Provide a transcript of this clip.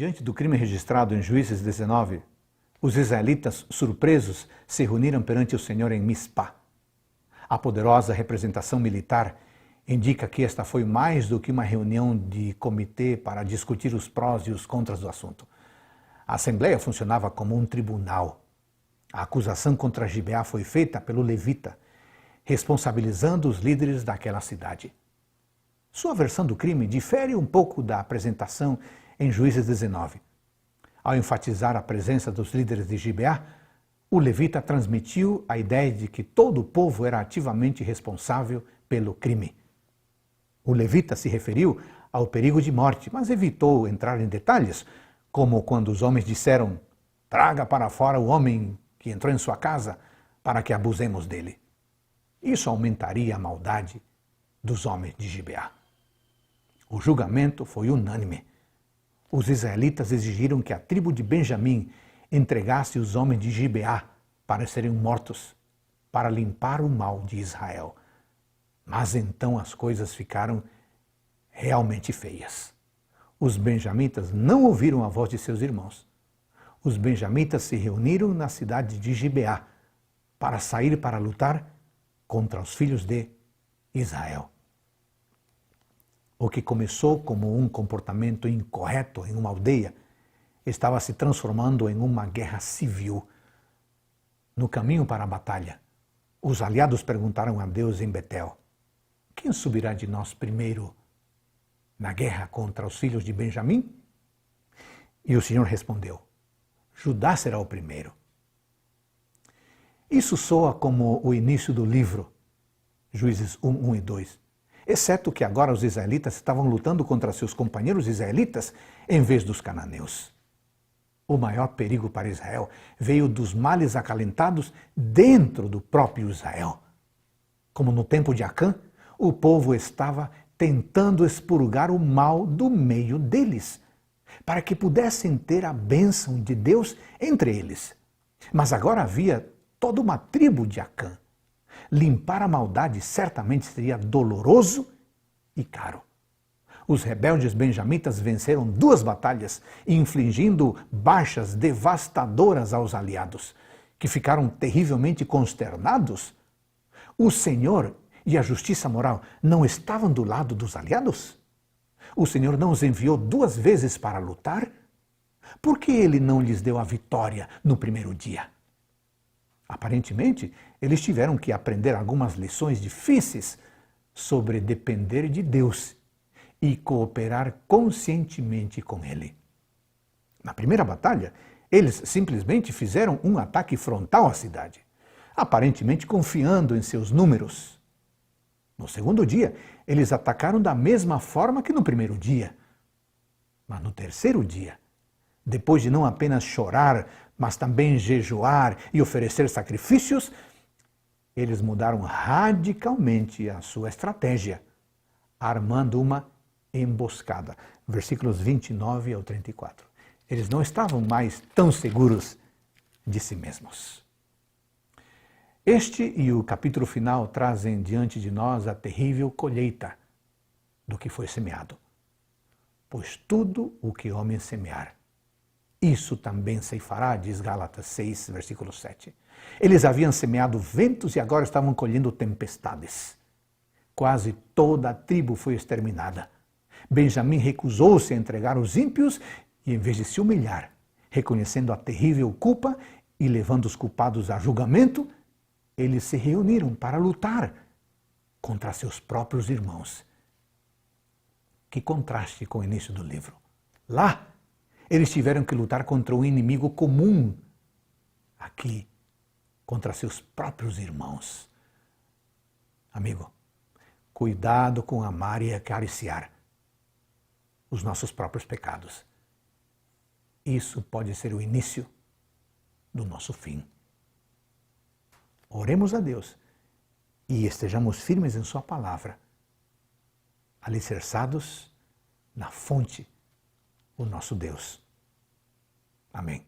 Diante do crime registrado em Juízes 19, os israelitas, surpresos, se reuniram perante o Senhor em Mispá. A poderosa representação militar indica que esta foi mais do que uma reunião de comitê para discutir os prós e os contras do assunto. A Assembleia funcionava como um tribunal. A acusação contra Gibeá foi feita pelo levita, responsabilizando os líderes daquela cidade. Sua versão do crime difere um pouco da apresentação em Juízes 19. Ao enfatizar a presença dos líderes de Gibeá, o levita transmitiu a ideia de que todo o povo era ativamente responsável pelo crime. O levita se referiu ao perigo de morte, mas evitou entrar em detalhes, como quando os homens disseram: "Traga para fora o homem que entrou em sua casa para que abusemos dele." Isso aumentaria a maldade dos homens de Gibeá. O julgamento foi unânime. Os israelitas exigiram que a tribo de Benjamim entregasse os homens de Gibeá para serem mortos, para limpar o mal de Israel. Mas então as coisas ficaram realmente feias. Os benjamitas não ouviram a voz de seus irmãos. Os benjamitas se reuniram na cidade de Gibeá para sair para lutar contra os filhos de Israel. O que começou como um comportamento incorreto em uma aldeia estava se transformando em uma guerra civil. No caminho para a batalha, os aliados perguntaram a Deus em Betel: "Quem subirá de nós primeiro na guerra contra os filhos de Benjamim?" E o Senhor respondeu: "Judá será o primeiro." Isso soa como o início do livro, Juízes 1 e 2. Exceto que agora os israelitas estavam lutando contra seus companheiros israelitas em vez dos cananeus. O maior perigo para Israel veio dos males acalentados dentro do próprio Israel. Como no tempo de Acã, o povo estava tentando expurgar o mal do meio deles, para que pudessem ter a bênção de Deus entre eles. Mas agora havia toda uma tribo de Acã. Limpar a maldade certamente seria doloroso e caro. Os rebeldes benjamitas venceram 2 batalhas, infligindo baixas devastadoras aos aliados, que ficaram terrivelmente consternados. O Senhor e a justiça moral não estavam do lado dos aliados? O Senhor não os enviou 2 vezes para lutar? Por que Ele não lhes deu a vitória no primeiro dia? Aparentemente, eles tiveram que aprender algumas lições difíceis sobre depender de Deus e cooperar conscientemente com Ele. Na primeira batalha, eles simplesmente fizeram um ataque frontal à cidade, aparentemente confiando em seus números. No segundo dia, eles atacaram da mesma forma que no primeiro dia. Mas no terceiro dia, depois de não apenas chorar, mas também jejuar e oferecer sacrifícios, eles mudaram radicalmente a sua estratégia, armando uma emboscada. Versículos 29 ao 34. Eles não estavam mais tão seguros de si mesmos. Este e o capítulo final trazem diante de nós a terrível colheita do que foi semeado. Pois tudo o que homem semear, isso também ceifará, diz Gálatas 6, versículo 7. Eles haviam semeado ventos e agora estavam colhendo tempestades. Quase toda a tribo foi exterminada. Benjamim recusou-se a entregar os ímpios e, em vez de se humilhar, reconhecendo a terrível culpa e levando os culpados a julgamento, eles se reuniram para lutar contra seus próprios irmãos. Que contraste com o início do livro. Lá, eles tiveram que lutar contra um inimigo comum. Aqui, contra seus próprios irmãos. Amigo, cuidado com amar e acariciar os nossos próprios pecados. Isso pode ser o início do nosso fim. Oremos a Deus e estejamos firmes em Sua palavra, alicerçados na fonte, o nosso Deus. Amém.